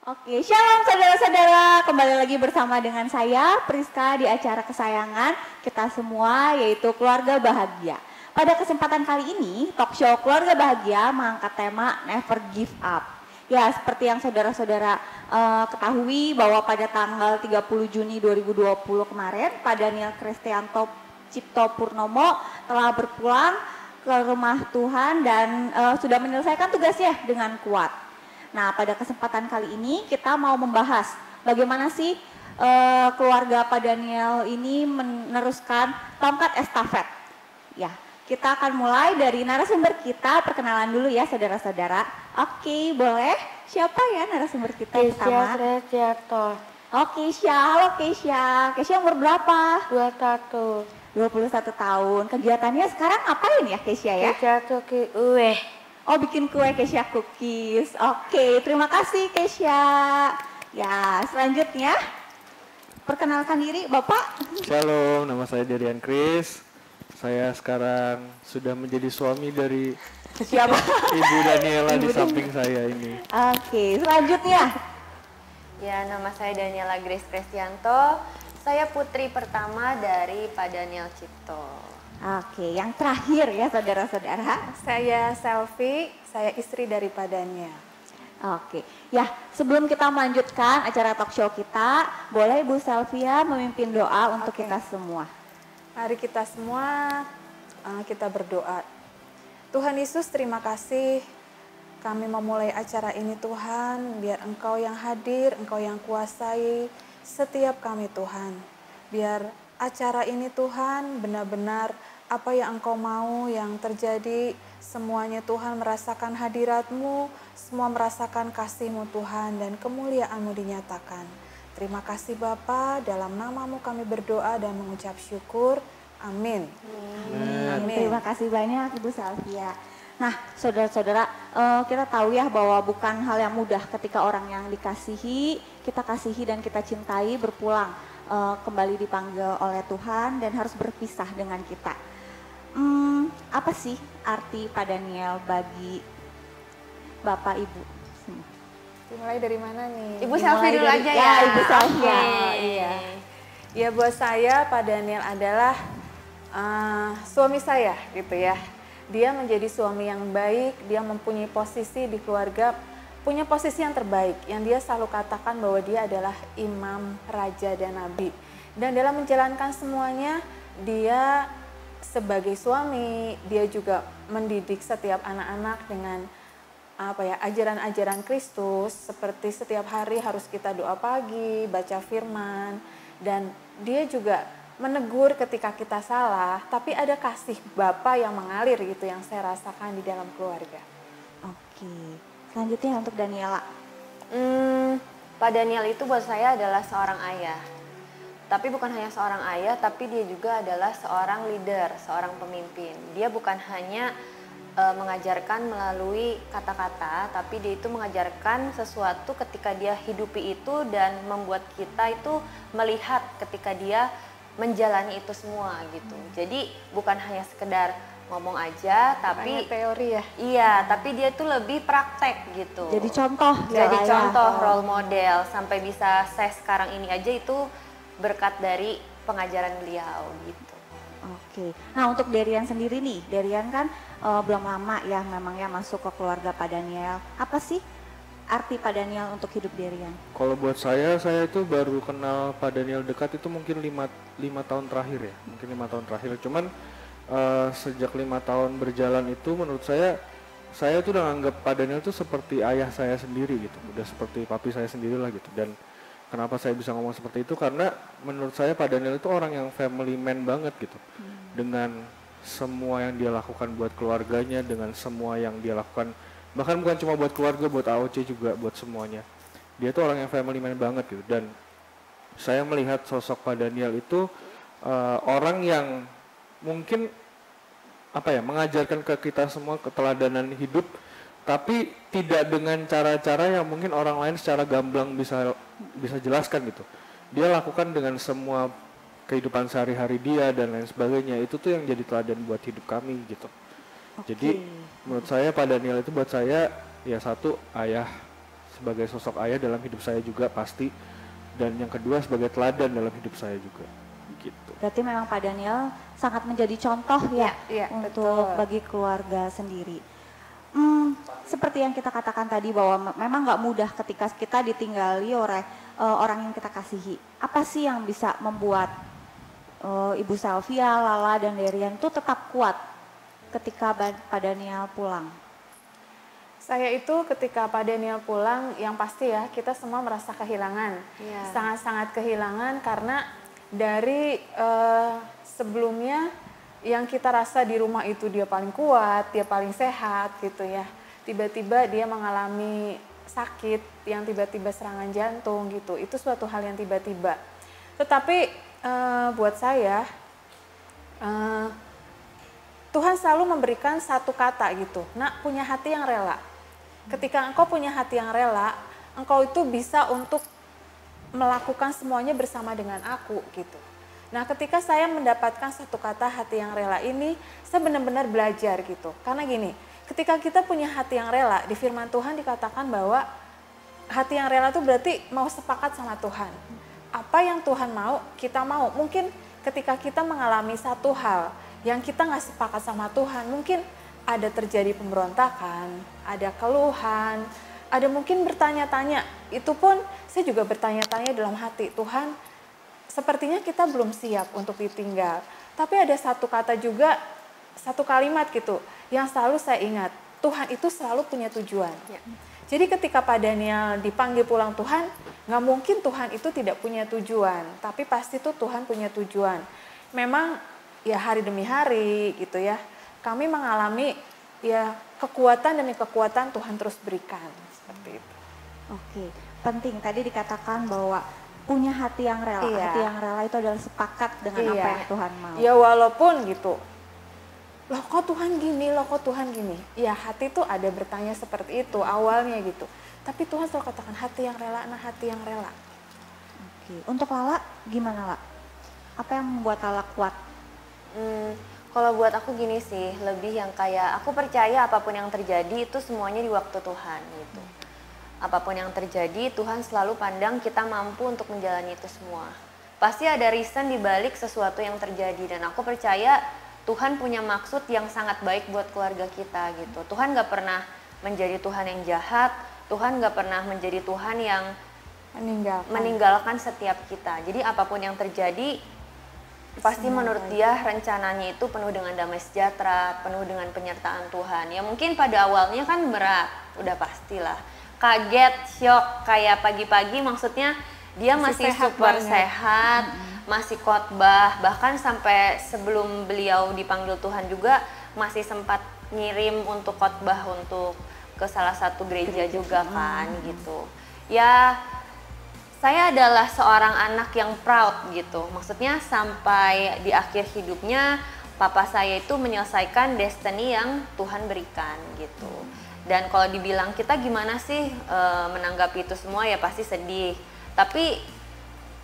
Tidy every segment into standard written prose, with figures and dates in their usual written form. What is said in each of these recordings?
Oke, shalom saudara-saudara. Kembali lagi bersama dengan saya, Priska, di acara kesayangan kita semua, yaitu Keluarga Bahagia. Pada kesempatan kali ini, talk show Keluarga Bahagia mengangkat tema Never Give Up. Ya, seperti yang saudara-saudara ketahui bahwa pada tanggal 30 Juni 2020 kemarin, Pak Daniel Kristianto Cipto Purnomo telah berpulang ke rumah Tuhan dan sudah menyelesaikan tugasnya dengan kuat. Nah, pada kesempatan kali ini kita mau membahas bagaimana sih keluarga Pak Daniel ini meneruskan tongkat estafet. Ya, kita akan mulai dari narasumber kita. Perkenalan dulu ya saudara-saudara. Oke, boleh? Siapa ya narasumber kita pertama? Keisha. Oke, Keisha. Halo Keisha. Keisha umur berapa? 21. 21 tahun. Kegiatannya sekarang apain ya Keisha ya? Keisha Tuki Uwe. Oh, bikin kue Keisha cookies. Oke, terima kasih Keisha. Ya, selanjutnya perkenalkan diri Bapak. Shalom, nama saya Derian Kris. Saya sekarang sudah menjadi suami dari Siapa? Ibu Daniela di samping saya ini. Oke, selanjutnya. Ya, nama saya Daniela Grace Kristianto. Saya putri pertama dari Pak Daniel Cipto. Oke, yang terakhir ya saudara-saudara. Saya Selvi, saya istri dari Pak Daniel. Oke, ya sebelum kita melanjutkan acara talk show kita, boleh Ibu Selvia memimpin doa untuk kita semua. Mari kita semua kita berdoa. Tuhan Yesus, terima kasih kami memulai acara ini Tuhan, biar Engkau yang hadir, Engkau yang kuasai setiap kami Tuhan. Biar acara ini Tuhan benar-benar apa yang Engkau mau yang terjadi, semuanya Tuhan merasakan hadirat-Mu, semua merasakan kasih-Mu Tuhan dan kemuliaan-Mu dinyatakan. Terima kasih Bapa, dalam nama-Mu kami berdoa dan mengucap syukur. Amin. Amin. Terima kasih banyak Ibu Selvia. Nah, saudara-saudara, kita tahu ya bahwa bukan hal yang mudah ketika orang yang dikasihi, kita kasihi dan kita cintai berpulang kembali dipanggil oleh Tuhan dan harus berpisah dengan kita. Apa sih arti Pak Daniel bagi Bapak Ibu? Dimulai dari mana nih? Ibu Selvi dulu aja ya. Ibu Selvi. Iya. Ya, buat saya Pak Daniel adalah suami saya gitu ya. Dia menjadi suami yang baik, dia mempunyai posisi di keluarga, punya posisi yang terbaik, yang dia selalu katakan bahwa dia adalah imam, raja, dan nabi. Dan dalam menjalankan semuanya, dia sebagai suami, dia juga mendidik setiap anak-anak dengan ajaran-ajaran Kristus, seperti setiap hari harus kita doa pagi, baca firman, dan dia juga menegur ketika kita salah, tapi ada kasih Bapa yang mengalir gitu yang saya rasakan di dalam keluarga. Oke. Selanjutnya untuk Daniela. Pak Daniel itu buat saya adalah seorang ayah. Tapi bukan hanya seorang ayah, tapi dia juga adalah seorang leader, seorang pemimpin. Dia bukan hanya mengajarkan melalui kata-kata, tapi dia itu mengajarkan sesuatu ketika dia hidupi itu dan membuat kita itu melihat ketika dia menjalani itu semua gitu. Jadi bukan hanya sekedar ngomong aja, tapi banyak teori ya. Iya, tapi dia tuh lebih praktek gitu. Jadi contoh. Jadi contoh, role model sampai bisa saya sekarang ini aja itu berkat dari pengajaran beliau gitu. Oke. Nah, untuk Derian sendiri nih, Derian kan belum lama ya memang ya masuk ke keluarga Pak Daniel. Apa sih arti Pak Daniel untuk hidup Derian? Kalau buat saya itu baru kenal Pak Daniel dekat itu mungkin 5 tahun terakhir ya, mungkin 5 tahun terakhir. Cuman sejak 5 tahun berjalan itu menurut saya tuh udah nganggap Pak Daniel tuh seperti ayah saya sendiri gitu, udah seperti papi saya sendiri lah gitu. Dan kenapa saya bisa ngomong seperti itu, karena menurut saya Pak Daniel itu orang yang family man banget gitu. Dengan semua yang dia lakukan buat keluarganya, dengan semua yang dia lakukan, bahkan bukan cuma buat keluarga, buat AOC juga, buat semuanya. Dia tuh orang yang family man banget gitu. Dan saya melihat sosok Pak Daniel itu orang yang mungkin mengajarkan ke kita semua keteladanan hidup, tapi tidak dengan cara-cara yang mungkin orang lain secara gamblang bisa jelaskan gitu. Dia lakukan dengan semua kehidupan sehari-hari dia dan lain sebagainya. Itu tuh yang jadi teladan buat hidup kami gitu. Jadi menurut saya Pak Daniel itu buat saya ya satu ayah, sebagai sosok ayah dalam hidup saya juga pasti, dan yang kedua sebagai teladan dalam hidup saya juga gitu. Berarti memang Pak Daniel sangat menjadi contoh ya, Iya, untuk betul. bagi keluarga sendiri. Seperti yang kita katakan tadi bahwa memang nggak mudah ketika kita ditinggali oleh orang yang kita kasihi. Apa sih yang bisa membuat Ibu Selvia, Lala, dan Derian itu tetap kuat ketika Pak Daniel pulang? Saya itu ketika Pak Daniel pulang, yang pasti ya kita semua merasa kehilangan, Iya. sangat-sangat kehilangan karena dari sebelumnya yang kita rasa di rumah itu dia paling kuat, dia paling sehat gitu ya. Tiba-tiba dia mengalami sakit yang tiba-tiba serangan jantung gitu. Itu suatu hal yang tiba-tiba. Tetapi buat saya Tuhan selalu memberikan satu kata gitu. Nak, punya hati yang rela. Ketika engkau punya hati yang rela, engkau itu bisa untuk melakukan semuanya bersama dengan aku gitu. Nah, ketika saya mendapatkan satu kata hati yang rela ini, saya benar-benar belajar gitu. Karena gini, ketika kita punya hati yang rela, di firman Tuhan dikatakan bahwa hati yang rela itu berarti mau sepakat sama Tuhan. Apa yang Tuhan mau, kita mau. Mungkin ketika kita mengalami satu hal yang kita nggak sepakat sama Tuhan, mungkin ada terjadi pemberontakan, ada keluhan, ada mungkin bertanya-tanya. Itu pun saya juga bertanya-tanya dalam hati, Tuhan, sepertinya kita belum siap untuk ditinggal. Tapi ada satu kata juga, satu kalimat gitu, yang selalu saya ingat. Tuhan itu selalu punya tujuan. Ya. Jadi ketika Pak Daniel dipanggil pulang Tuhan, nggak mungkin Tuhan itu tidak punya tujuan. Tapi pasti tuh Tuhan punya tujuan. Memang ya hari demi hari gitu ya, kami mengalami ya kekuatan demi kekuatan Tuhan terus berikan. Seperti itu. Oke, penting tadi dikatakan bahwa punya hati yang rela. Iya. Hati yang rela itu adalah sepakat dengan apa Iya. yang Tuhan mau. Ya walaupun gitu, loh kok Tuhan gini, loh kok Tuhan gini. Ya hati tuh ada bertanya seperti itu awalnya gitu. Tapi Tuhan selalu katakan hati yang rela, nah hati yang rela. Oke, untuk Lala gimana, Lala? Apa yang membuat Lala kuat? Kalau buat aku gini sih, lebih yang kayak aku percaya apapun yang terjadi itu semuanya di waktu Tuhan gitu. Apapun yang terjadi, Tuhan selalu pandang kita mampu untuk menjalani itu semua. Pasti ada reason di balik sesuatu yang terjadi, dan aku percaya Tuhan punya maksud yang sangat baik buat keluarga kita gitu. Tuhan gak pernah menjadi Tuhan yang jahat, Tuhan gak pernah menjadi Tuhan yang meninggalkan setiap kita. Jadi apapun yang terjadi, pasti menurut dia rencananya itu penuh dengan damai sejahtera, penuh dengan penyertaan Tuhan. Ya mungkin pada awalnya kan berat, udah pastilah. Kaget, syok, kayak pagi-pagi maksudnya dia masih super sehat, masih khotbah, bahkan sampai sebelum beliau dipanggil Tuhan juga masih sempat ngirim untuk khotbah untuk ke salah satu gereja juga kan gitu. Ya saya adalah seorang anak yang proud gitu, maksudnya sampai di akhir hidupnya papa saya itu menyelesaikan destiny yang Tuhan berikan gitu. Dan kalau dibilang kita gimana sih menanggapi itu semua, ya pasti sedih. Tapi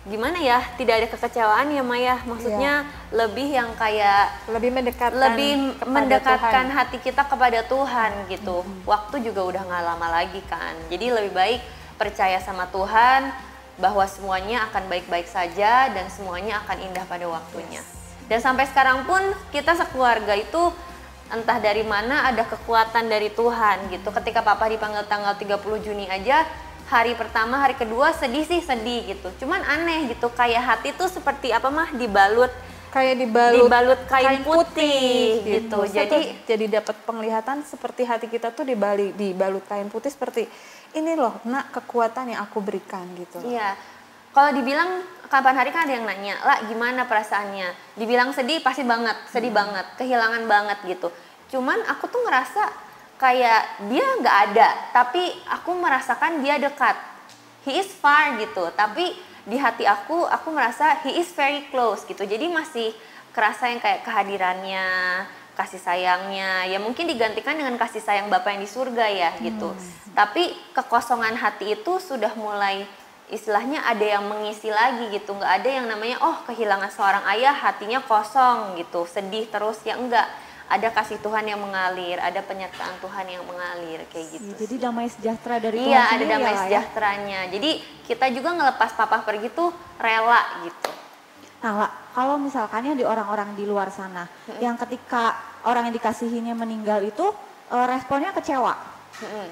gimana ya, tidak ada kekecewaan ya Maya, maksudnya lebih yang kayak Lebih mendekatkan hati kita kepada Tuhan gitu. Waktu juga udah gak lama lagi kan, jadi lebih baik percaya sama Tuhan bahwa semuanya akan baik-baik saja dan semuanya akan indah pada waktunya. Dan sampai sekarang pun kita sekeluarga itu entah dari mana ada kekuatan dari Tuhan gitu. Ketika papa dipanggil tanggal 30 Juni aja, hari pertama, hari kedua sedih sih sedih gitu. Cuman aneh gitu, kayak hati tuh seperti apa mah dibalut dibalut kain putih gitu. Jadi dapat penglihatan seperti hati kita tuh dibalut kain putih, seperti ini loh, nak, kekuatan yang aku berikan gitu. Iya. Kalau dibilang kapan hari kan ada yang nanya, "Lah, gimana perasaannya?" Dibilang sedih pasti banget, sedih banget, kehilangan banget gitu. Cuman aku tuh ngerasa kayak dia nggak ada, tapi aku merasakan dia dekat. He is far gitu, tapi di hati aku merasa he is very close gitu. Jadi masih kerasa yang kayak kehadirannya, kasih sayangnya, ya mungkin digantikan dengan kasih sayang Bapa yang di surga ya gitu. Tapi kekosongan hati itu sudah mulai istilahnya ada yang mengisi lagi gitu. Nggak ada yang namanya kehilangan seorang ayah hatinya kosong gitu, sedih terus, ya enggak. ada kasih Tuhan yang mengalir, ada penyertaan Tuhan yang mengalir kayak gitu. Jadi damai sejahtera dari Tuhan Iya, ada sendiri damai ya, sejahteranya. Jadi kita juga ngelepas papa pergi tuh rela gitu. Nah, Lak, kalau misalkannya di orang-orang di luar sana, yang ketika orang yang dikasihinya meninggal itu responnya kecewa.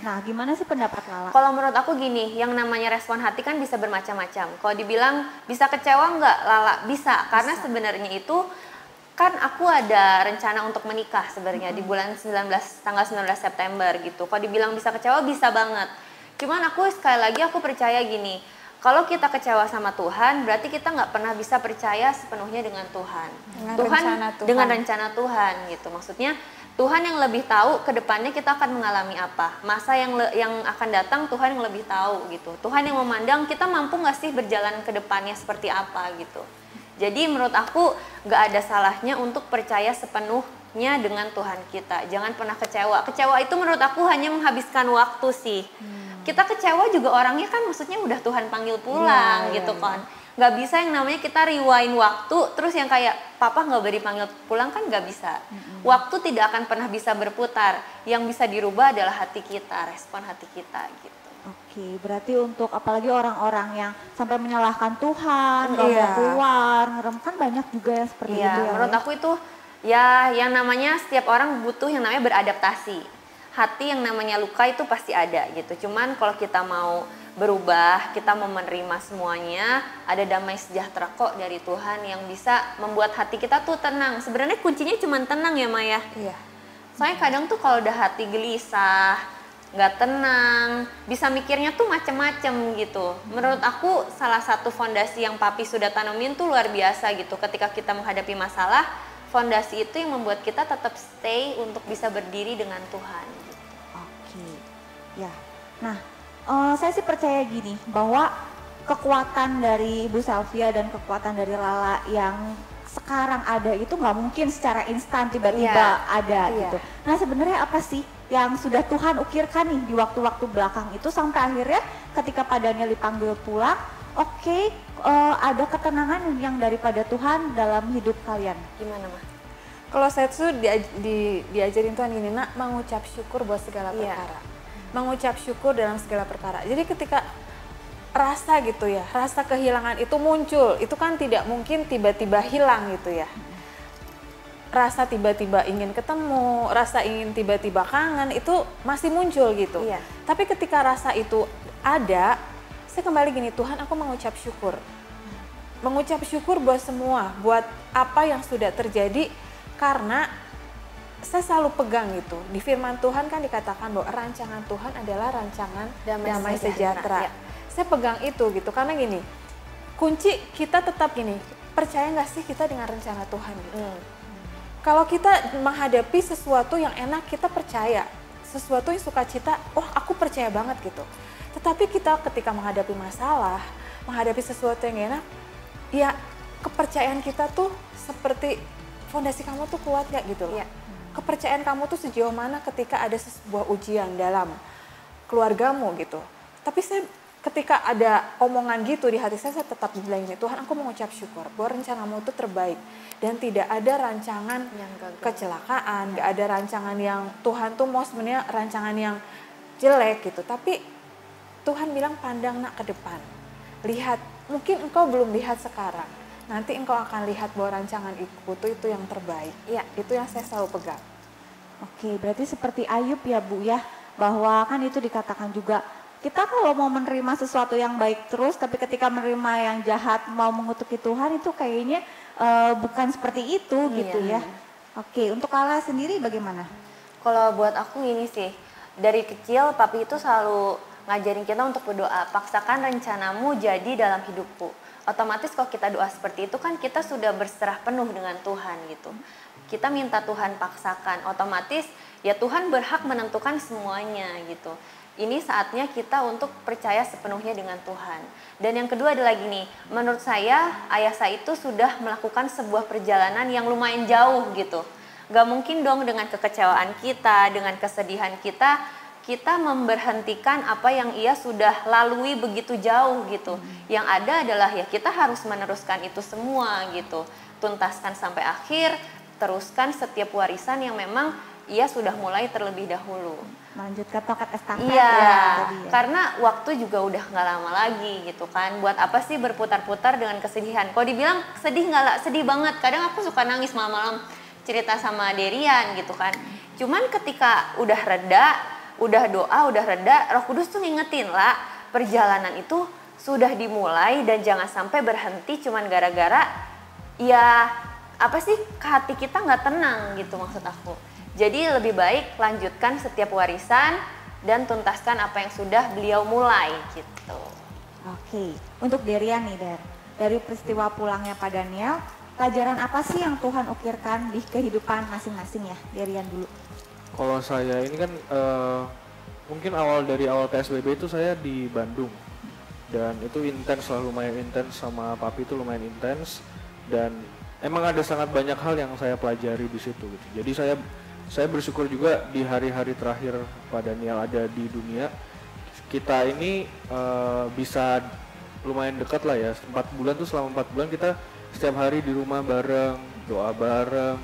Nah, gimana sih pendapat Lala? Kalau menurut aku gini, yang namanya respon hati kan bisa bermacam-macam. Kalau dibilang bisa kecewa nggak, Lala? Bisa, karena sebenarnya itu kan aku ada rencana untuk menikah sebenarnya di bulan tanggal 19 September gitu. Kalau dibilang bisa kecewa, bisa banget. Cuman aku sekali lagi aku percaya gini, kalau kita kecewa sama Tuhan, berarti kita nggak pernah bisa percaya sepenuhnya dengan Tuhan. Dengan rencana Tuhan gitu. Maksudnya Tuhan yang lebih tahu ke depannya kita akan mengalami apa. Masa yang akan datang Tuhan yang lebih tahu gitu. Tuhan yang memandang kita mampu nggak sih berjalan ke depannya seperti apa gitu. Jadi menurut aku nggak ada salahnya untuk percaya sepenuhnya dengan Tuhan kita. Jangan pernah kecewa. Kecewa itu menurut aku hanya menghabiskan waktu sih. Kita kecewa juga orangnya kan maksudnya udah Tuhan panggil pulang gitu kan. Nggak bisa yang namanya kita rewind waktu terus yang kayak papa nggak beri panggil pulang kan nggak bisa. Waktu tidak akan pernah bisa berputar. Yang bisa dirubah adalah hati kita, respon hati kita gitu. Oke, berarti untuk apalagi orang-orang yang sampai menyalahkan Tuhan, nggak mau keluar, ngerem, kan banyak juga yang seperti itu ya. Menurut aku itu ya yang namanya setiap orang butuh yang namanya beradaptasi. Hati yang namanya luka itu pasti ada gitu. Cuman kalau kita mau berubah, kita mau menerima semuanya, ada damai sejahtera kok dari Tuhan yang bisa membuat hati kita tuh tenang. Sebenarnya kuncinya cuma tenang ya Maya. Iya. Soalnya kadang tuh kalau udah hati gelisah, nggak tenang, bisa mikirnya tuh macem-macem gitu. Menurut aku salah satu fondasi yang papi sudah tanamin tuh luar biasa gitu. Ketika kita menghadapi masalah, fondasi itu yang membuat kita tetap stay untuk bisa berdiri dengan Tuhan. Gitu. Oke, ya. Nah, saya sih percaya gini bahwa kekuatan dari Ibu Salvia dan kekuatan dari Lala yang sekarang ada itu nggak mungkin secara instan tiba-tiba ada gitu. Nah, sebenarnya apa sih yang sudah Tuhan ukirkan nih di waktu-waktu belakang itu sampai akhirnya ketika Pak Daniel dipanggil pulang, ada ketenangan yang daripada Tuhan dalam hidup kalian. Gimana Mah? Kalau saya tuh diajarin Tuhan gini, nak, mengucap syukur buat segala perkara. Mengucap syukur dalam segala perkara. Jadi ketika rasa gitu ya, rasa kehilangan itu muncul, itu kan tidak mungkin tiba-tiba hilang gitu ya. Rasa tiba-tiba ingin ketemu, rasa ingin tiba-tiba kangen itu masih muncul gitu. Tapi ketika rasa itu ada, saya kembali gini, Tuhan aku mengucap syukur. Mengucap syukur buat semua, buat apa yang sudah terjadi, karena saya selalu pegang gitu. Di firman Tuhan kan dikatakan bahwa rancangan Tuhan adalah rancangan damai sejahtera. Saya pegang itu gitu, karena gini, kunci kita tetap gini, percaya nggak sih kita dengan rencana Tuhan gitu. Kalau kita menghadapi sesuatu yang enak, kita percaya. Sesuatu yang sukacita, aku percaya banget gitu. Tetapi kita ketika menghadapi masalah, menghadapi sesuatu yang enak, ya kepercayaan kita tuh seperti fondasi kamu tuh kuat gak gitu loh. Kepercayaan kamu tuh sejauh mana ketika ada sebuah ujian dalam keluargamu gitu. Tapi saya ketika ada omongan gitu di hati saya tetap bilang ini, Tuhan aku mengucap syukur bahwa rencanamu itu terbaik. Dan tidak ada rancangan yang kecelakaan, gak ada rancangan yang Tuhan tuh mau sebenarnya rancangan yang jelek gitu. Tapi Tuhan bilang pandang nak ke depan. Lihat, mungkin engkau belum lihat sekarang. Nanti engkau akan lihat bahwa rancangan itu yang terbaik. Itu yang saya selalu pegang. Oke, berarti seperti Ayub ya Bu ya, bahwa kan itu dikatakan juga, kita kalau mau menerima sesuatu yang baik terus, tapi ketika menerima yang jahat, mau mengutuki Tuhan itu kayaknya bukan seperti itu gitu ya. Oke, untuk Lala sendiri bagaimana? Kalau buat aku gini sih, dari kecil papi itu selalu ngajarin kita untuk berdoa, paksakan rencanamu jadi dalam hidupku. Otomatis kalau kita doa seperti itu kan kita sudah berserah penuh dengan Tuhan gitu. Kita minta Tuhan paksakan, otomatis ya Tuhan berhak menentukan semuanya gitu. Ini saatnya kita untuk percaya sepenuhnya dengan Tuhan. Dan yang kedua adalah gini, menurut saya ayah saya itu sudah melakukan sebuah perjalanan yang lumayan jauh gitu. Gak mungkin dong dengan kekecewaan kita, dengan kesedihan kita memberhentikan apa yang ia sudah lalui begitu jauh gitu. Yang ada adalah ya kita harus meneruskan itu semua gitu. Tuntaskan sampai akhir, meneruskan setiap warisan yang memang ia sudah mulai terlebih dahulu. Melanjutkan tongkat estafet Iya, tadi ya. karena waktu juga udah nggak lama lagi gitu kan. Buat apa sih berputar-putar dengan kesedihan? Kalau dibilang sedih nggak lah, sedih banget. Kadang aku suka nangis malam-malam cerita sama Derian gitu kan. Cuman ketika udah reda, udah doa, udah reda, Roh Kudus tuh ngingetin lah, perjalanan itu sudah dimulai dan jangan sampai berhenti cuman gara-gara ya apa sih hati kita nggak tenang gitu maksud aku. Jadi lebih baik lanjutkan setiap warisan dan tuntaskan apa yang sudah beliau mulai gitu. Oke, untuk Derian nih dari peristiwa pulangnya Pak Daniel, pelajaran apa sih yang Tuhan ukirkan di kehidupan masing-masing ya? Derian dulu. Kalau saya ini kan mungkin dari awal PSBB itu saya di Bandung dan itu intens lah, lumayan intens, sama papi itu lumayan intens dan emang ada sangat banyak hal yang saya pelajari di situ gitu. Jadi saya bersyukur juga di hari-hari terakhir Pak Daniel ada di dunia, kita ini bisa lumayan dekat lah ya, 4 bulan tuh, selama 4 bulan kita setiap hari di rumah bareng, doa bareng,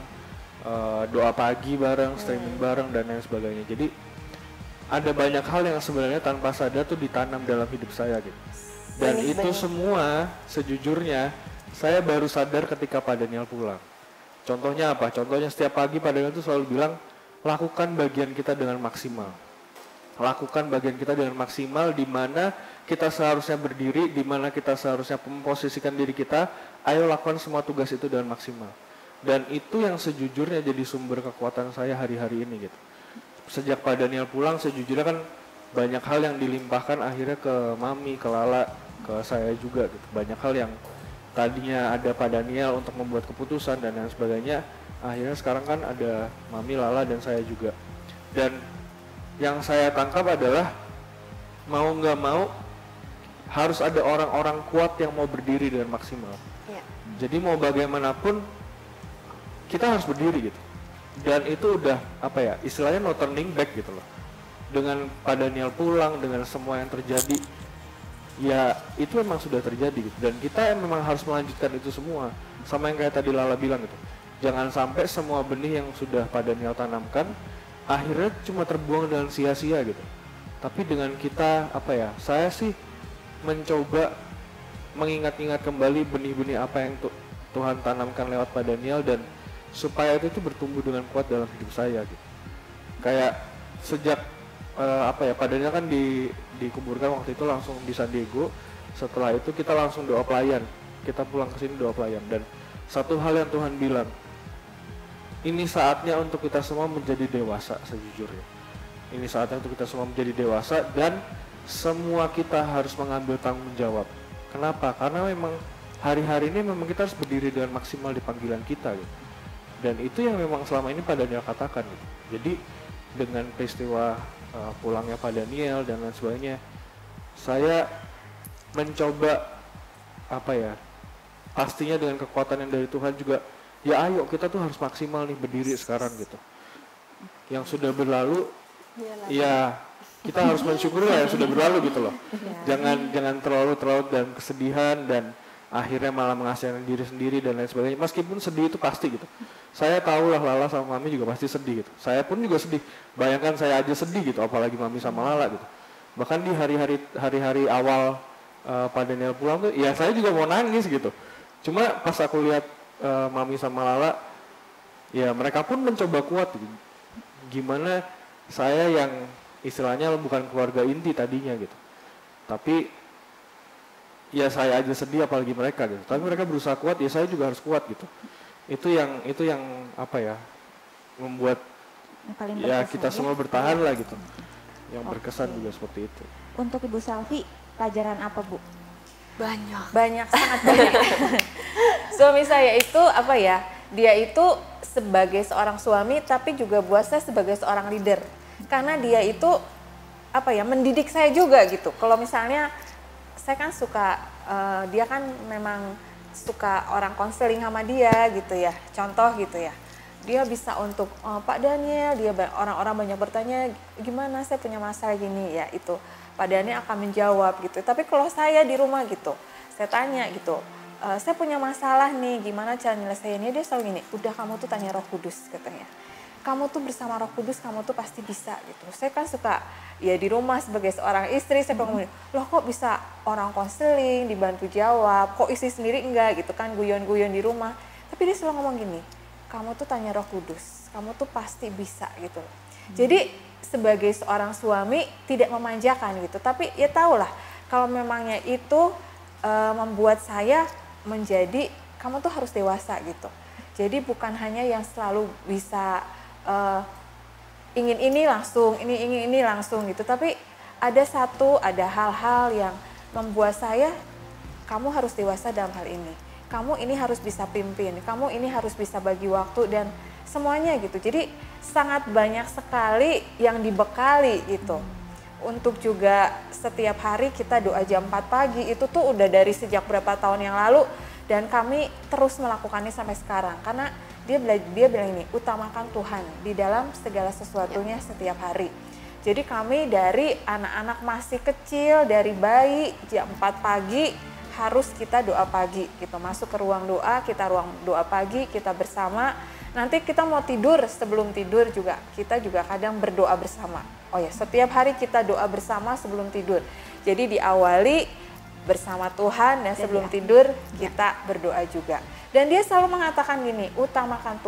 doa pagi bareng, streaming bareng dan lain sebagainya. Jadi ada banyak hal yang sebenarnya tanpa sadar tuh ditanam dalam hidup saya gitu. Dan itu semua sejujurnya saya baru sadar ketika Pak Daniel pulang. Contohnya apa? Contohnya setiap pagi Pak Daniel tuh selalu bilang, lakukan bagian kita dengan maksimal. Lakukan bagian kita dengan maksimal, di mana kita seharusnya berdiri, di mana kita seharusnya memposisikan diri kita, ayo lakukan semua tugas itu dengan maksimal. Dan itu yang sejujurnya jadi sumber kekuatan saya hari-hari ini gitu. Sejak Pak Daniel pulang, sejujurnya kan banyak hal yang dilimpahkan akhirnya ke Mami, ke Lala, ke saya juga gitu. Banyak hal yang tadinya ada Pak Daniel untuk membuat keputusan dan lain sebagainya, akhirnya sekarang kan ada Mami, Lala, dan saya juga. Dan yang saya tangkap adalah mau nggak mau harus ada orang-orang kuat yang mau berdiri dengan maksimal. Ya. Jadi mau bagaimanapun kita harus berdiri gitu. Dan itu udah apa ya, istilahnya no turning back gitu loh. Dengan Pak Daniel pulang, dengan semua yang terjadi, ya itu memang sudah terjadi gitu. Dan kita memang harus melanjutkan itu semua. Sama yang kayak tadi Lala bilang gitu, jangan sampai semua benih yang sudah Pak Daniel tanamkan akhirnya cuma terbuang dengan sia-sia gitu. Tapi dengan kita apa ya, saya sih mencoba mengingat-ingat kembali benih-benih apa yang Tuhan tanamkan lewat Pak Daniel, dan supaya itu bertumbuh dengan kuat dalam hidup saya gitu. Kayak sejak apa ya, Pak Daniel kan dikuburkan waktu itu langsung di San Diego. Setelah itu kita langsung doa pelayan. Kita pulang ke sini doa pelayan, dan satu hal yang Tuhan bilang, ini saatnya untuk kita semua menjadi dewasa sejujurnya. Ini saatnya untuk kita semua menjadi dewasa dan semua kita harus mengambil tanggung jawab. Kenapa? Karena memang hari-hari ini memang kita harus berdiri dengan maksimal di panggilan kita gitu. Dan itu yang memang selama ini Pak Daniel katakan gitu. Jadi dengan peristiwa pulangnya Pak Daniel dan lain sebagainya, saya mencoba apa ya, pastinya dengan kekuatan yang dari Tuhan juga, ya ayo kita tuh harus maksimal nih berdiri sekarang gitu. Yang sudah berlalu, ya kita harus mensyukuri lah yang sudah berlalu gitu loh. Jangan terlalu dan kesedihan dan akhirnya malah mengasihani diri sendiri dan lain sebagainya. Meskipun sedih itu pasti gitu. Saya tahu lah Lala sama Mami juga pasti sedih gitu. Saya pun juga sedih. Bayangkan saya aja sedih gitu, apalagi Mami sama Lala gitu. Bahkan di hari-hari awal Pak Daniel pulang tuh, ya saya juga mau nangis gitu. Cuma pas aku lihat Mami sama Lala, ya mereka pun mencoba kuat gitu. Gimana saya yang istilahnya bukan keluarga inti tadinya gitu. Tapi ya saya aja sedih apalagi mereka gitu. Tapi mereka berusaha kuat, ya saya juga harus kuat gitu. Itu yang apa ya, membuat ya kita semua bertahan lah gitu. Yang berkesan juga seperti itu. Untuk Ibu Selvi, pelajaran apa Bu? Banyak, sangat banyak. Suami saya itu apa ya, dia itu sebagai seorang suami tapi juga buat saya sebagai seorang leader. Karena dia itu apa ya, mendidik saya juga gitu. Kalau misalnya saya kan suka, dia kan memang suka orang konseling sama dia gitu ya. Contoh gitu ya, dia bisa untuk Pak Daniel, dia orang-orang banyak bertanya gimana saya punya masalah gini ya, itu Pak Daniel akan menjawab gitu. Tapi kalau saya di rumah gitu, saya tanya gitu, saya punya masalah nih, gimana cara nyelesainnya? Dia selalu gini, udah kamu tuh tanya Roh Kudus katanya. Kamu tuh bersama Roh Kudus, kamu tuh pasti bisa gitu. Saya kan suka ya di rumah sebagai seorang istri, saya ngomong, loh kok bisa orang konseling, dibantu jawab, kok istri sendiri enggak gitu kan, guyon-guyon di rumah. Tapi dia selalu ngomong gini, kamu tuh tanya Roh Kudus, kamu tuh pasti bisa gitu. Jadi sebagai seorang suami tidak memanjakan gitu, tapi ya tahulah kalau memangnya itu membuat saya menjadi kamu tuh harus dewasa gitu. Jadi bukan hanya yang selalu bisa ingin ini langsung, ingin ini langsung gitu, tapi ada hal-hal yang membuat saya kamu harus dewasa dalam hal ini. Kamu ini harus bisa pimpin, kamu ini harus bisa bagi waktu dan semuanya gitu. Jadi sangat banyak sekali yang dibekali gitu. Untuk juga setiap hari kita doa jam 4 pagi, itu tuh udah dari sejak berapa tahun yang lalu dan kami terus melakukannya sampai sekarang. Karena dia bilang ini, utamakan Tuhan di dalam segala sesuatunya setiap hari. Jadi kami dari anak-anak masih kecil, dari bayi jam 4 pagi harus kita doa pagi gitu, masuk ke ruang doa, kita ruang doa pagi, kita bersama. Nanti kita mau tidur, sebelum tidur juga kita juga kadang berdoa bersama. Oh ya, setiap hari kita doa bersama sebelum tidur. Jadi diawali bersama Tuhan dan sebelum tidur kita berdoa juga. Dan dia selalu mengatakan gini, utamakan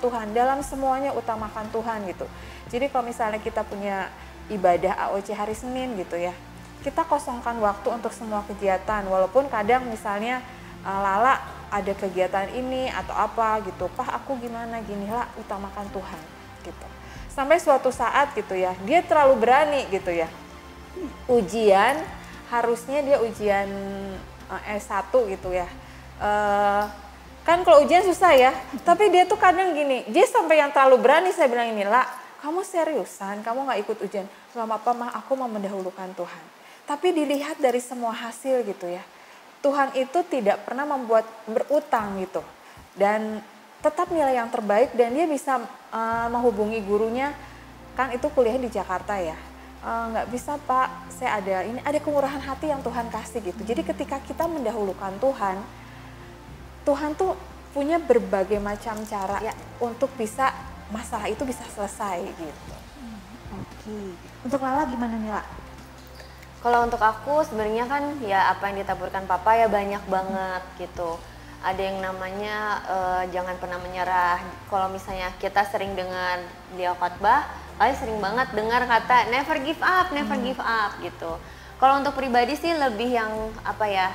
Tuhan dalam semuanya, utamakan Tuhan gitu. Jadi kalau misalnya kita punya ibadah AOC hari Senin gitu ya, kita kosongkan waktu untuk semua kegiatan, walaupun kadang misalnya Lala ada kegiatan ini atau apa gitu, aku gimana gini lah, utamakan Tuhan gitu. Sampai suatu saat gitu ya, dia terlalu berani gitu ya, ujian, harusnya dia ujian S1 gitu ya, kan kalau ujian susah ya, tapi dia tuh kadang gini, dia sampai yang terlalu berani. Saya bilang ini, lah kamu seriusan, kamu gak ikut ujian? Selama apa mah aku mau mendahulukan Tuhan. Tapi dilihat dari semua hasil gitu ya, Tuhan itu tidak pernah membuat berutang gitu. Dan tetap nilai yang terbaik dan dia bisa menghubungi gurunya, kan itu kuliah di Jakarta ya. Nggak bisa Pak, saya ada kemurahan hati yang Tuhan kasih gitu. Jadi ketika kita mendahulukan Tuhan, Tuhan tuh punya berbagai macam cara untuk bisa masalah itu bisa selesai gitu. Oke. Untuk Lala gimana nih, La? Kalau untuk aku sebenarnya kan ya apa yang ditaburkan Papa ya banyak banget gitu. Ada yang namanya jangan pernah menyerah. Kalau misalnya kita sering dengar beliau khotbah, kalian sering banget dengar kata never give up gitu. Kalau untuk pribadi sih lebih yang apa ya,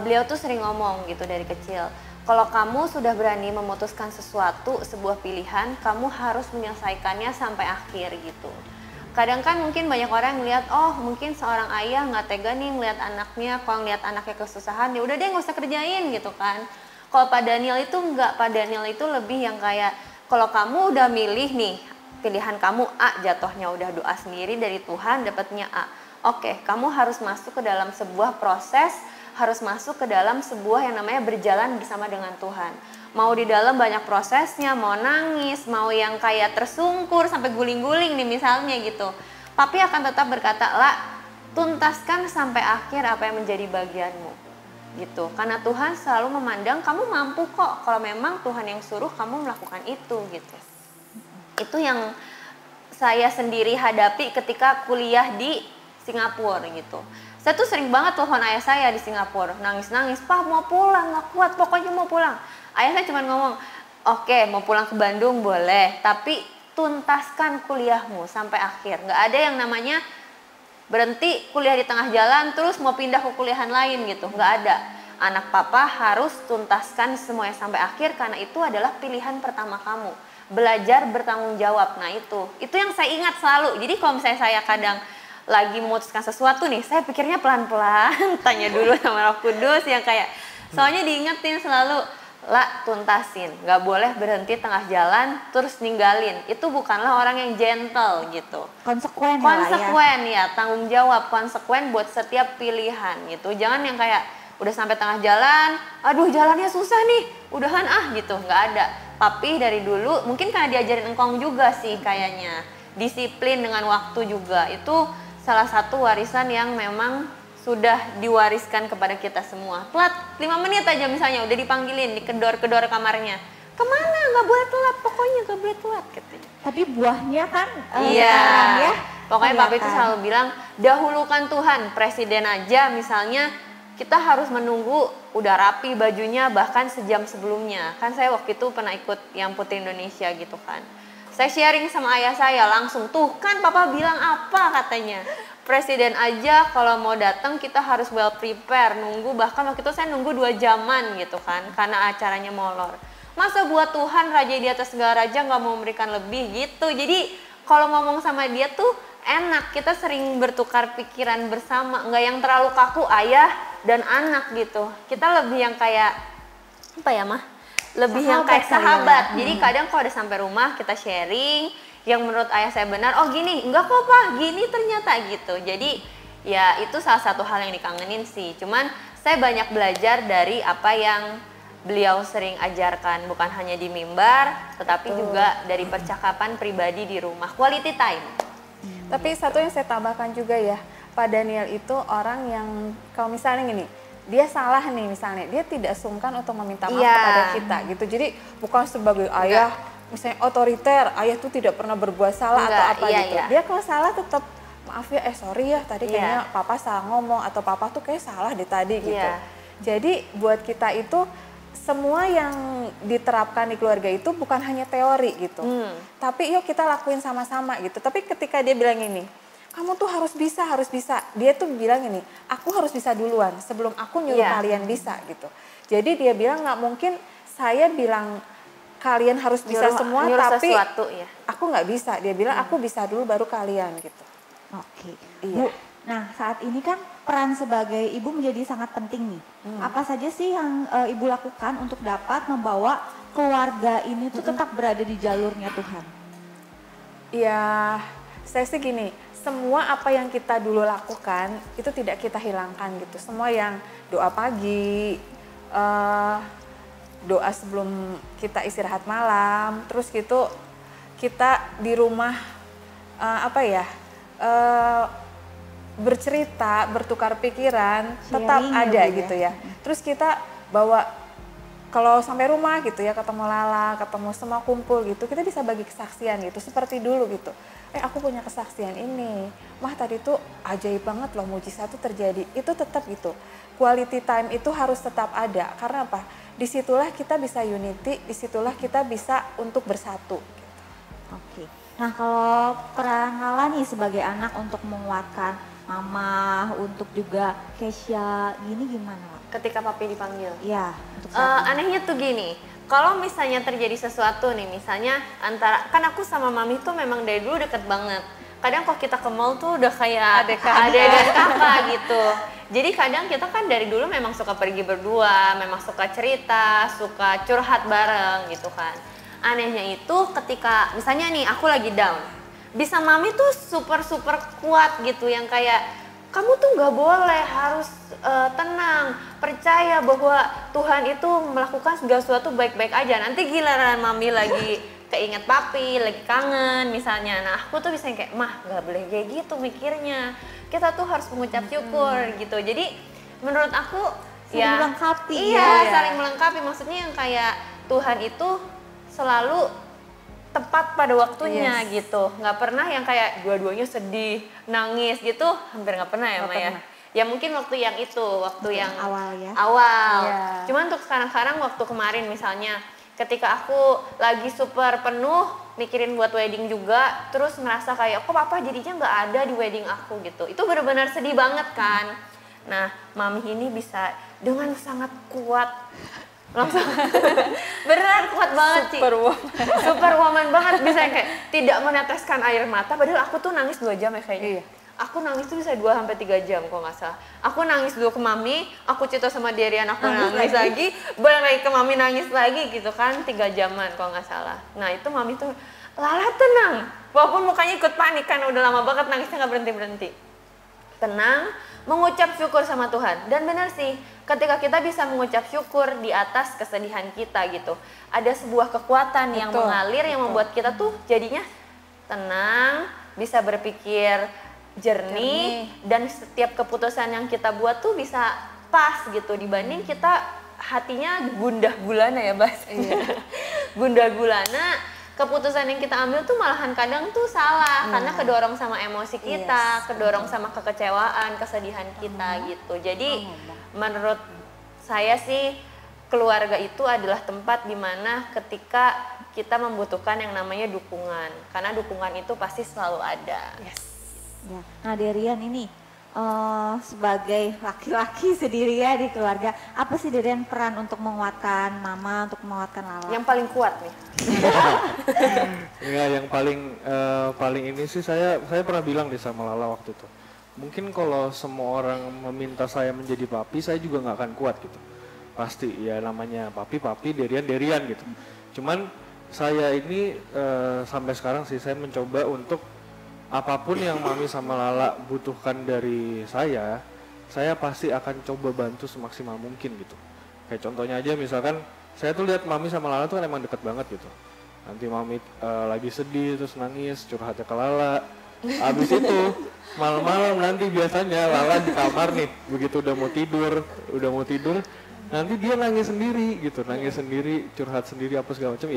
beliau tuh sering ngomong gitu dari kecil. Kalau kamu sudah berani memutuskan sesuatu, sebuah pilihan, kamu harus menyelesaikannya sampai akhir gitu. Kadang kan mungkin banyak orang ngeliat, oh mungkin seorang ayah nggak tega nih ngeliat anaknya, kalau ngeliat anaknya kesusahan, ya udah deh nggak usah kerjain gitu kan. Kalau Pak Daniel itu enggak, Pak Daniel itu lebih yang kayak, kalau kamu udah milih nih, pilihan kamu A, jatuhnya udah doa sendiri dari Tuhan, dapatnya A. Oke, kamu harus masuk ke dalam sebuah proses, harus masuk ke dalam sebuah yang namanya berjalan bersama dengan Tuhan. Mau di dalam banyak prosesnya, mau nangis, mau yang kayak tersungkur sampai guling-guling nih misalnya gitu. Papi akan tetap berkata, lah tuntaskan sampai akhir apa yang menjadi bagianmu gitu. Karena Tuhan selalu memandang kamu mampu kok, kalau memang Tuhan yang suruh kamu melakukan itu gitu. Itu yang saya sendiri hadapi ketika kuliah di Singapura gitu. Saya tuh sering banget telepon ayah saya di Singapura, nangis-nangis, Pak mau pulang, gak kuat, pokoknya mau pulang. Ayah saya cuma ngomong, oke, mau pulang ke Bandung boleh, tapi tuntaskan kuliahmu sampai akhir. Gak ada yang namanya berhenti kuliah di tengah jalan terus mau pindah ke kuliahan lain gitu, gak ada. Anak papa harus tuntaskan semuanya sampai akhir karena itu adalah pilihan pertama kamu. Belajar bertanggung jawab, nah itu yang saya ingat selalu. Jadi kalau misalnya saya kadang lagi memutuskan sesuatu nih, saya pikirnya pelan-pelan, tanya dulu sama Roh Kudus yang kayak, soalnya diingetin selalu, lah tuntasin, gak boleh berhenti tengah jalan terus ninggalin. Itu bukanlah orang yang gentle gitu. Konsekuen ya, tanggung jawab, konsekuen buat setiap pilihan gitu. Jangan yang kayak udah sampai tengah jalan, aduh jalannya susah nih, udahan gitu, gak ada. Papi dari dulu, mungkin karena diajarin engkong juga sih kayaknya, disiplin dengan waktu juga, itu salah satu warisan yang memang sudah diwariskan kepada kita semua. Telat 5 menit aja misalnya udah dipanggilin, dikedor-kedor kamarnya. Kemana? Nggak boleh telat, pokoknya nggak boleh telat katanya. Tapi buahnya kan Iya, sekarang ya. pokoknya papi itu kelihatan. selalu bilang dahulukan Tuhan. Presiden aja misalnya kita harus menunggu udah rapi bajunya bahkan sejam sebelumnya. Kan saya waktu itu pernah ikut yang Putri Indonesia gitu kan. Saya sharing sama ayah saya langsung, tuh kan papa bilang apa katanya. Presiden aja kalau mau datang kita harus well prepare, nunggu bahkan waktu itu saya nunggu 2 jaman gitu kan karena acaranya molor. Masa buat Tuhan raja di atas segala raja nggak mau memberikan lebih gitu. Jadi kalau ngomong sama dia tuh enak, kita sering bertukar pikiran bersama, nggak yang terlalu kaku ayah dan anak gitu. Kita lebih yang kayak apa ya mah? Lebih yang kayak sahabat. Jadi kadang kalau udah sampai rumah kita sharing yang menurut ayah saya benar, oh gini, enggak kok Pak, gini ternyata gitu. Jadi ya itu salah satu hal yang dikangenin sih. Cuman saya banyak belajar dari apa yang beliau sering ajarkan, bukan hanya di mimbar, tetapi juga dari percakapan pribadi di rumah, quality time. Tapi satu yang saya tambahkan juga ya, Pak Daniel itu orang yang kalau misalnya gini, dia salah nih misalnya, dia tidak sungkan untuk meminta maaf Iya. kepada kita gitu. Jadi bukan sebagai ayah misalnya otoriter, ayah tuh tidak pernah berbuat salah Enggak, atau apa iya, gitu. iya. Dia kalau salah tetap maaf ya, sorry ya tadi Iya. kayaknya papa salah ngomong atau papa tuh kayak salah deh tadi gitu. Iya. Jadi buat kita itu semua yang diterapkan di keluarga itu bukan hanya teori gitu. Tapi yuk kita lakuin sama-sama gitu. Tapi ketika dia bilang ini, kamu tuh harus bisa. Dia tuh bilang ini, aku harus bisa duluan sebelum aku nyuruh Iya. kalian bisa gitu. Jadi dia bilang nggak mungkin saya bilang kalian harus bisa semua Nyuruh tapi sesuatu ya. aku nggak bisa. Dia bilang aku bisa dulu baru kalian gitu. Oke. Iya. Bu, nah saat ini kan peran sebagai ibu menjadi sangat penting nih. Apa saja sih yang ibu lakukan untuk dapat membawa keluarga ini tuh tetap berada di jalurnya Tuhan? Ya, saya sih gini, semua apa yang kita dulu lakukan itu tidak kita hilangkan gitu. Semua yang doa pagi, doa sebelum kita istirahat malam, terus gitu kita di rumah bercerita, bertukar pikiran, tetap Sharing ya, ada Bu, ya. gitu ya. Terus kita bawa kalau sampai rumah gitu ya, ketemu Lala, ketemu semua kumpul gitu, kita bisa bagi kesaksian gitu, seperti dulu gitu. Aku punya kesaksian ini, Mah tadi tuh ajaib banget loh, mujizat tuh terjadi. Itu tetap gitu, quality time itu harus tetap ada. Karena apa? Disitulah kita bisa unity, disitulah kita bisa untuk bersatu. Oke. Nah kalau peran Lala nih sebagai anak untuk menguatkan Mama, untuk juga Kesha, gini gimana Lala? Ketika papi dipanggil. Iya, untuk saat ini. Anehnya tuh gini, kalau misalnya terjadi sesuatu nih, misalnya antara, kan aku sama mami tuh memang dari dulu deket banget. Kadang kalau kita ke mall tuh udah kayak adek dan kakak gitu. Jadi kadang kita kan dari dulu memang suka pergi berdua, memang suka cerita, suka curhat bareng gitu kan. Anehnya itu ketika misalnya nih aku lagi down, bisa mami tuh super kuat gitu yang kayak kamu tuh nggak boleh, harus tenang, percaya bahwa Tuhan itu melakukan segala sesuatu baik-baik aja. Nanti giliran mami lagi keinget papi, lagi kangen misalnya. Nah aku tuh bisa kayak, Mah nggak boleh kayak gitu mikirnya. Kita tuh harus mengucap syukur gitu. Jadi menurut aku Saling melengkapi iya, ya. saling melengkapi. Maksudnya yang kayak Tuhan itu selalu tepat pada waktunya gitu, nggak pernah yang kayak dua-duanya sedih, nangis gitu, hampir nggak pernah ya Maya. Ya mungkin waktu yang itu, waktu yang awal ya. Awal. Iya. Cuman untuk sekarang waktu kemarin misalnya, ketika aku lagi super penuh mikirin buat wedding juga, terus ngerasa kayak kok papa jadinya nggak ada di wedding aku gitu. Itu benar-benar sedih banget kan. Nah, mami ini bisa dengan sangat kuat langsung beneran kuat banget sih, super woman banget, bisa yang kayak tidak meneteskan air mata, padahal aku tuh nangis 2 jam ya kayaknya. Aku nangis tuh bisa 2-3 jam kok nggak salah. Aku nangis dulu ke mami, aku cerita sama Derian, aku nangis lagi, balik lagi ke mami nangis lagi gitu kan, 3 jaman kalau nggak salah. Nah itu mami tuh, Lala tenang, walaupun mukanya ikut panik kan udah lama banget nangisnya nggak berhenti. Tenang, mengucap syukur sama Tuhan. Dan benar sih, ketika kita bisa mengucap syukur di atas kesedihan kita gitu, ada sebuah kekuatan yang mengalir yang membuat kita tuh jadinya tenang, bisa berpikir jernih dan setiap keputusan yang kita buat tuh bisa pas gitu dibanding kita hatinya gundah gulana ya bahasanya. Gundah gulana, keputusan yang kita ambil tuh malahan kadang tuh salah karena kedorong sama emosi kita, kedorong sama kekecewaan, kesedihan kita gitu. Jadi menurut saya sih keluarga itu adalah tempat dimana ketika kita membutuhkan yang namanya dukungan, karena dukungan itu pasti selalu ada. Ya. Nah Derian ini sebagai laki-laki sendiri ya di keluarga, apa sih Derian peran untuk menguatkan mama, untuk menguatkan Lala? Yang paling kuat nih. Ya, yang paling ini sih saya pernah bilang deh sama Lala waktu itu. Mungkin kalau semua orang meminta saya menjadi papi, saya juga nggak akan kuat gitu. Pasti ya namanya papi, Derian gitu. Cuman saya ini sampai sekarang sih saya mencoba untuk apapun yang Mami sama Lala butuhkan dari saya pasti akan coba bantu semaksimal mungkin gitu. Kayak contohnya aja misalkan saya tuh lihat Mami sama Lala tuh kan emang deket banget gitu. Nanti Mami lagi sedih terus nangis curhatnya ke Lala. Abis itu malam-malam nanti biasanya Lala di kamar nih, begitu udah mau tidur nanti dia nangis sendiri curhat sendiri apa segala macam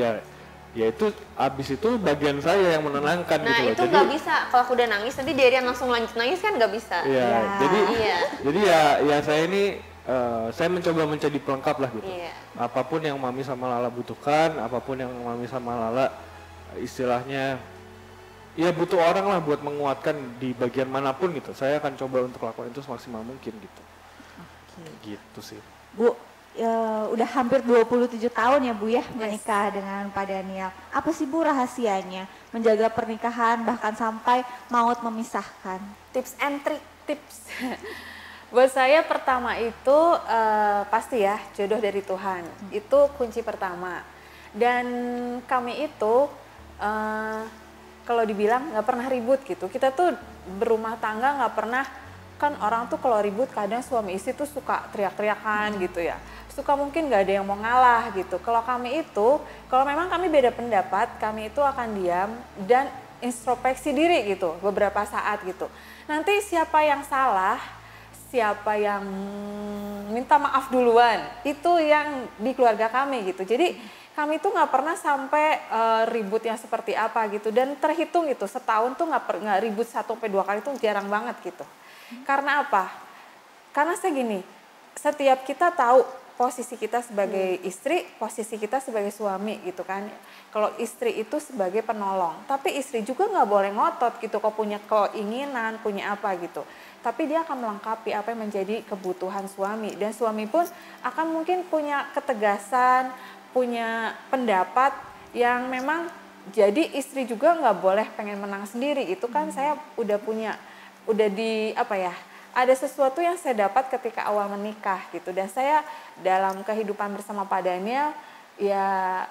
ya itu abis itu bagian saya yang menenangkan nah, gitu loh. Itu nggak bisa kalau aku udah nangis nanti Derian langsung lanjut nangis kan nggak bisa. Jadi ya saya ini saya mencoba menjadi pelengkap lah gitu. Apapun yang Mami sama Lala butuhkan, apapun yang Mami sama Lala istilahnya ya butuh orang lah buat menguatkan di bagian manapun gitu. Saya akan coba untuk lakukan itu semaksimal mungkin gitu. Gitu sih. Bu, udah hampir 27 tahun ya Bu ya menikah dengan Pak Daniel. Apa sih Bu rahasianya menjaga pernikahan bahkan sampai maut memisahkan? Tips and trick. Tips. Buat saya pertama itu pasti ya jodoh dari Tuhan. Itu kunci pertama. Dan kami itu kalau dibilang nggak pernah ribut gitu. Kita tuh berumah tangga nggak pernah, kan orang tuh kalau ribut kadang suami istri tuh suka teriak-teriakan gitu ya. Suka mungkin nggak ada yang mau ngalah gitu. Kalau kami itu, kalau memang kami beda pendapat, kami itu akan diam dan introspeksi diri gitu beberapa saat gitu. Nanti siapa yang salah, siapa yang minta maaf duluan, itu yang di keluarga kami gitu. Jadi kami tuh nggak pernah sampai ribut yang seperti apa gitu, dan terhitung gitu setahun tuh nggak ribut 1-2 kali tuh jarang banget gitu. Karena apa? Karena saya gini, setiap kita tahu posisi kita sebagai istri, posisi kita sebagai suami gitu kan. Kalau istri itu sebagai penolong, tapi istri juga nggak boleh ngotot gitu, kok punya keinginan, punya apa gitu. Tapi dia akan melengkapi apa yang menjadi kebutuhan suami, dan suami pun akan mungkin punya ketegasan, punya pendapat yang memang jadi istri juga nggak boleh pengen menang sendiri. Itu kan saya udah ada sesuatu yang saya dapat ketika awal menikah gitu, dan saya dalam kehidupan bersama Pak Daniel ya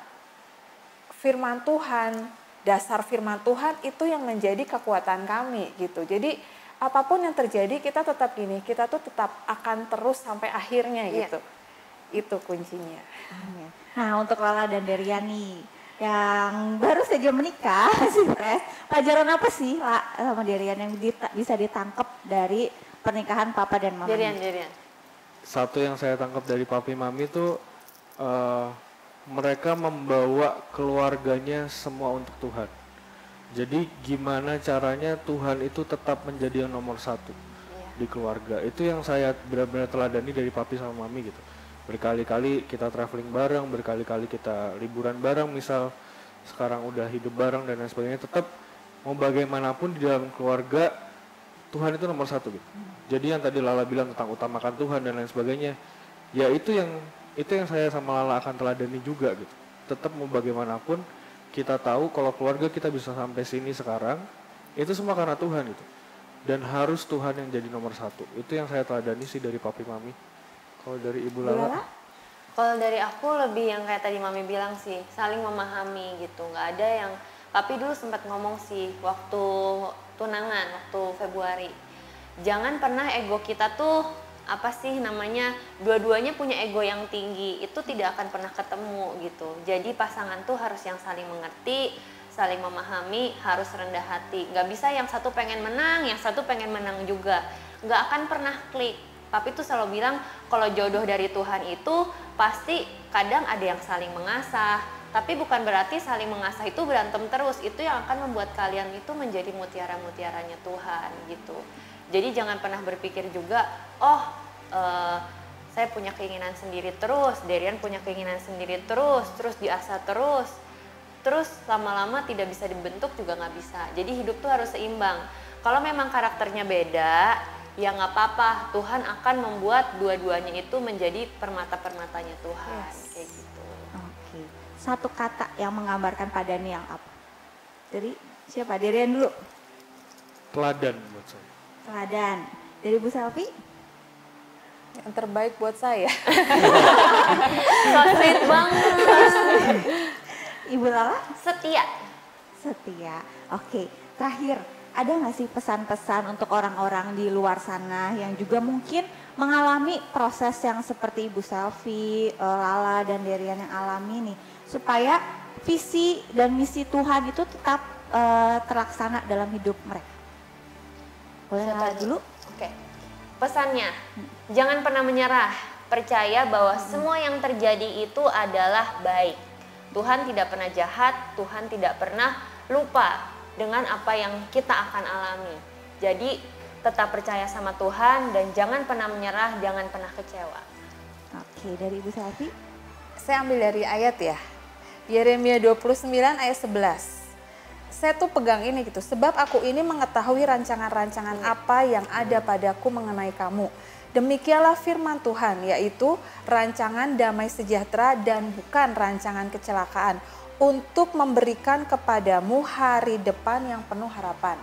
firman Tuhan, dasar firman Tuhan itu yang menjadi kekuatan kami gitu. Jadi apapun yang terjadi kita tetap gini, kita tuh tetap akan terus sampai akhirnya gitu. Itu kuncinya. Nah untuk Lala dan Derian nih yang baru saja menikah sih pelajaran apa sih sama Derian yang bisa ditangkap dari pernikahan Papa dan Mama? Derian. Satu yang saya tangkap dari Papi Mami itu mereka membawa keluarganya semua untuk Tuhan. Jadi gimana caranya Tuhan itu tetap menjadi yang nomor satu di keluarga. Itu yang saya benar-benar teladani dari Papi sama Mami gitu. Berkali-kali kita traveling bareng, berkali-kali kita liburan bareng, misal sekarang udah hidup bareng dan lain sebagainya, tetap mau bagaimanapun di dalam keluarga Tuhan itu nomor satu gitu. Jadi yang tadi Lala bilang tentang utamakan Tuhan dan lain sebagainya, ya itu yang saya sama Lala akan teladani juga gitu. Tetap mau bagaimanapun kita tahu kalau keluarga kita bisa sampai sini sekarang, itu semua karena Tuhan gitu. Dan harus Tuhan yang jadi nomor satu. Itu yang saya teladani sih dari Papi Mami. Kalau dari Ibu Lala? Kalau dari aku lebih yang kayak tadi Mami bilang sih, saling memahami gitu. Nggak ada yang, Papi dulu sempat ngomong sih waktu tunangan, waktu Februari. Jangan pernah ego kita tuh, apa sih namanya, dua-duanya punya ego yang tinggi. Itu tidak akan pernah ketemu gitu. Jadi pasangan tuh harus yang saling mengerti, saling memahami, harus rendah hati. Nggak bisa yang satu pengen menang, yang satu pengen menang juga. Nggak akan pernah klik. Papi tuh selalu bilang kalau jodoh dari Tuhan itu pasti kadang ada yang saling mengasah. Tapi bukan berarti saling mengasah itu berantem terus. Itu yang akan membuat kalian itu menjadi mutiara-mutiaranya Tuhan gitu. Jadi jangan pernah berpikir juga, saya punya keinginan sendiri terus, Derian punya keinginan sendiri terus diasah terus lama-lama tidak bisa dibentuk juga nggak bisa. Jadi hidup tuh harus seimbang. Kalau memang karakternya beda, ya nggak apa-apa. Tuhan akan membuat dua-duanya itu menjadi permata-permatanya Tuhan, kayak gitu. Oke, satu kata yang menggambarkan Pak Daniel apa? Dari siapa? Derian dulu. Teladan buat saya. Teladan. Dari Bu Selvi? Yang terbaik buat saya. So sweet banget. Ibu Lala? Setia. Setia. Oke, terakhir, ada nggak sih pesan-pesan untuk orang-orang di luar sana yang juga mungkin mengalami proses yang seperti Ibu Selvi, Lala, dan Derian yang alami nih, supaya visi dan misi Tuhan itu tetap terlaksana dalam hidup mereka? Boleh Lala dulu? Oke. Pesannya, jangan pernah menyerah. Percaya bahwa semua yang terjadi itu adalah baik. Tuhan tidak pernah jahat, Tuhan tidak pernah lupa dengan apa yang kita akan alami. Jadi tetap percaya sama Tuhan dan jangan pernah menyerah, jangan pernah kecewa. Oke, dari Ibu Selvi? Saya ambil dari ayat ya. Yeremia 29 ayat 11. Saya tuh pegang ini gitu, sebab aku ini mengetahui rancangan-rancangan apa yang ada padaku mengenai kamu. Demikianlah firman Tuhan, yaitu rancangan damai sejahtera dan bukan rancangan kecelakaan, untuk memberikan kepadamu hari depan yang penuh harapan.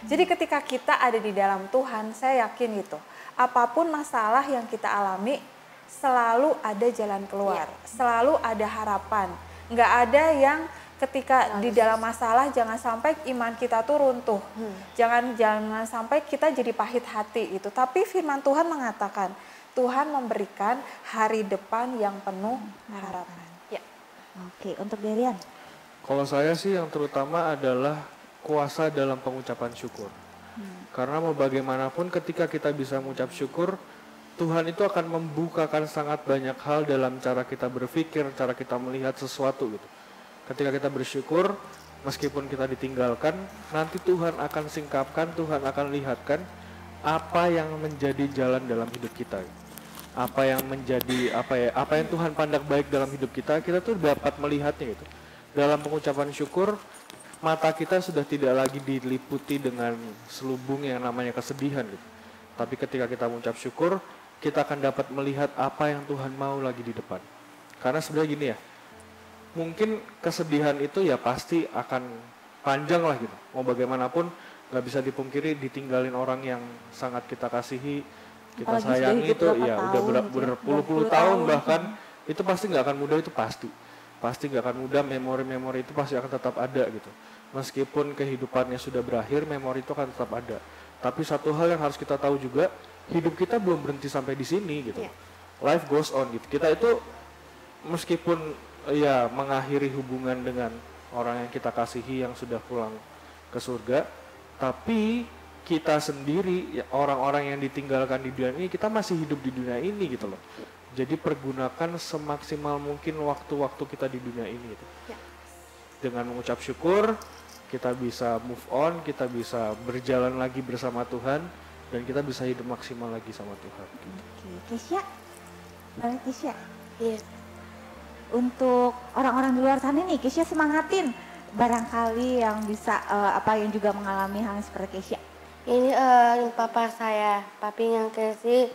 Jadi ketika kita ada di dalam Tuhan, saya yakin gitu, apapun masalah yang kita alami, selalu ada jalan keluar, selalu ada harapan. Nggak ada yang ketika di dalam masalah jangan sampai iman kita tuh runtuh. Jangan sampai kita jadi pahit hati itu. Tapi firman Tuhan mengatakan Tuhan memberikan hari depan yang penuh harapan. Ya. Oke, untuk Derian? Kalau saya sih yang terutama adalah kuasa dalam pengucapan syukur. Karena mau bagaimanapun ketika kita bisa mengucap syukur, Tuhan itu akan membukakan sangat banyak hal dalam cara kita berpikir, cara kita melihat sesuatu gitu. Ketika kita bersyukur, meskipun kita ditinggalkan, nanti Tuhan akan singkapkan, Tuhan akan lihatkan apa yang menjadi jalan dalam hidup kita. Apa yang menjadi, apa yang Tuhan pandang baik dalam hidup kita tuh dapat melihatnya gitu. Dalam pengucapan syukur, mata kita sudah tidak lagi diliputi dengan selubung yang namanya kesedihan gitu. Tapi ketika kita mengucap syukur, kita akan dapat melihat apa yang Tuhan mau lagi di depan. Karena sebenarnya gini ya, mungkin kesedihan itu ya pasti akan panjang lah gitu. Mau bagaimanapun nggak bisa dipungkiri ditinggalin orang yang sangat kita kasihi, kita apalagi sayangi itu ya udah berpuluh-puluh tahun bahkan itu pasti nggak akan mudah, itu pasti nggak akan mudah. Memori-memori itu pasti akan tetap ada gitu. Meskipun kehidupannya sudah berakhir, memori itu akan tetap ada. Tapi satu hal yang harus kita tahu juga, hidup kita belum berhenti sampai di sini gitu. Life goes on gitu. Kita itu meskipun ya mengakhiri hubungan dengan orang yang kita kasihi yang sudah pulang ke surga, tapi kita sendiri ya, orang-orang yang ditinggalkan di dunia ini, kita masih hidup di dunia ini gitu loh. Jadi pergunakan semaksimal mungkin waktu-waktu kita di dunia ini gitu. Dengan mengucap syukur, kita bisa move on, kita bisa berjalan lagi bersama Tuhan, dan kita bisa hidup maksimal lagi sama Tuhan gitu. Oke, Kesya? Boleh Kesya? Iya. Untuk orang-orang di luar sana nih, Kesya semangatin barangkali yang bisa yang juga mengalami hal seperti Kesya. Ini papa saya, papi yang kesi,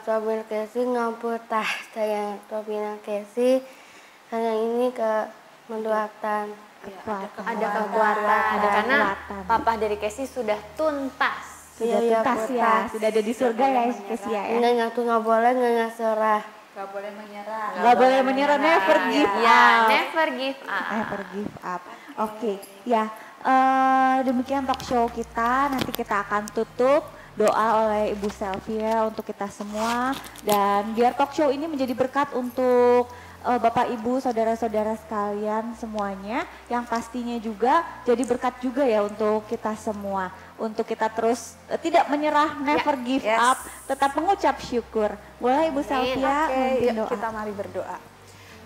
sobir kesi ngampur tah saya topina kesi, hanya ini ke mendoakan. Ada kekuatan, karena papa dari Kesi sudah tuntas. Sudah tuntas ya, sudah ada di surga ya Kesya ya. Nggak boleh nggak serah. Gak boleh menyerah. Nggak boleh menyerah, never give up. Never give up. Never give up. Oke, ya demikian talk show kita. Nanti kita akan tutup doa oleh Ibu Selvi ya untuk kita semua, dan biar talk show ini menjadi berkat untuk Bapak Ibu, saudara-saudara sekalian semuanya, yang pastinya juga jadi berkat juga ya untuk kita semua. Untuk kita terus tidak menyerah, never give up, tetap mengucap syukur. Boleh Ibu Salvia memimpin doa. Kita mari berdoa.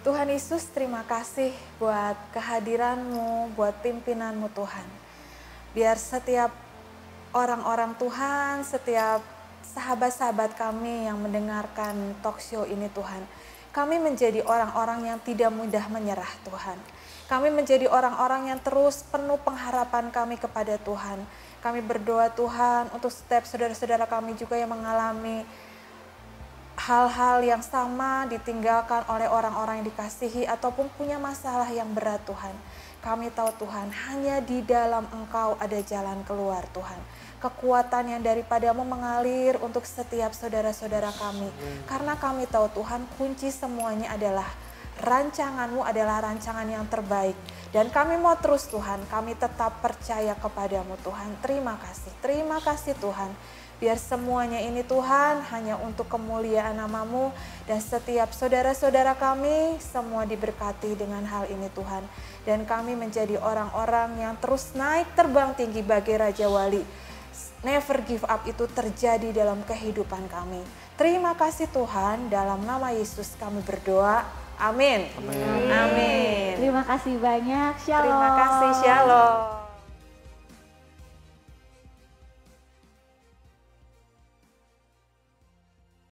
Tuhan Yesus, terima kasih buat kehadiran-Mu, buat pimpinan-Mu Tuhan. Biar setiap orang-orang Tuhan, setiap sahabat-sahabat kami yang mendengarkan talk show ini Tuhan, kami menjadi orang-orang yang tidak mudah menyerah Tuhan. Kami menjadi orang-orang yang terus penuh pengharapan kami kepada Tuhan. Kami berdoa Tuhan untuk setiap saudara-saudara kami juga yang mengalami hal-hal yang sama, ditinggalkan oleh orang-orang yang dikasihi ataupun punya masalah yang berat Tuhan. Kami tahu Tuhan, hanya di dalam Engkau ada jalan keluar Tuhan. Kekuatan yang daripadamu mengalir untuk setiap saudara-saudara kami. Karena kami tahu Tuhan, kunci semuanya adalah rancangan-Mu adalah rancangan yang terbaik. Dan kami mau terus Tuhan, kami tetap percaya kepadamu Tuhan. Terima kasih Tuhan. Biar semuanya ini Tuhan hanya untuk kemuliaan nama-Mu. Dan setiap saudara-saudara kami semua diberkati dengan hal ini Tuhan. Dan kami menjadi orang-orang yang terus naik terbang tinggi bagai Raja Wali. Never give up itu terjadi dalam kehidupan kami. Terima kasih Tuhan, dalam nama Yesus kami berdoa. Amin. Terima kasih banyak. Shalom. Terima kasih. Shalom.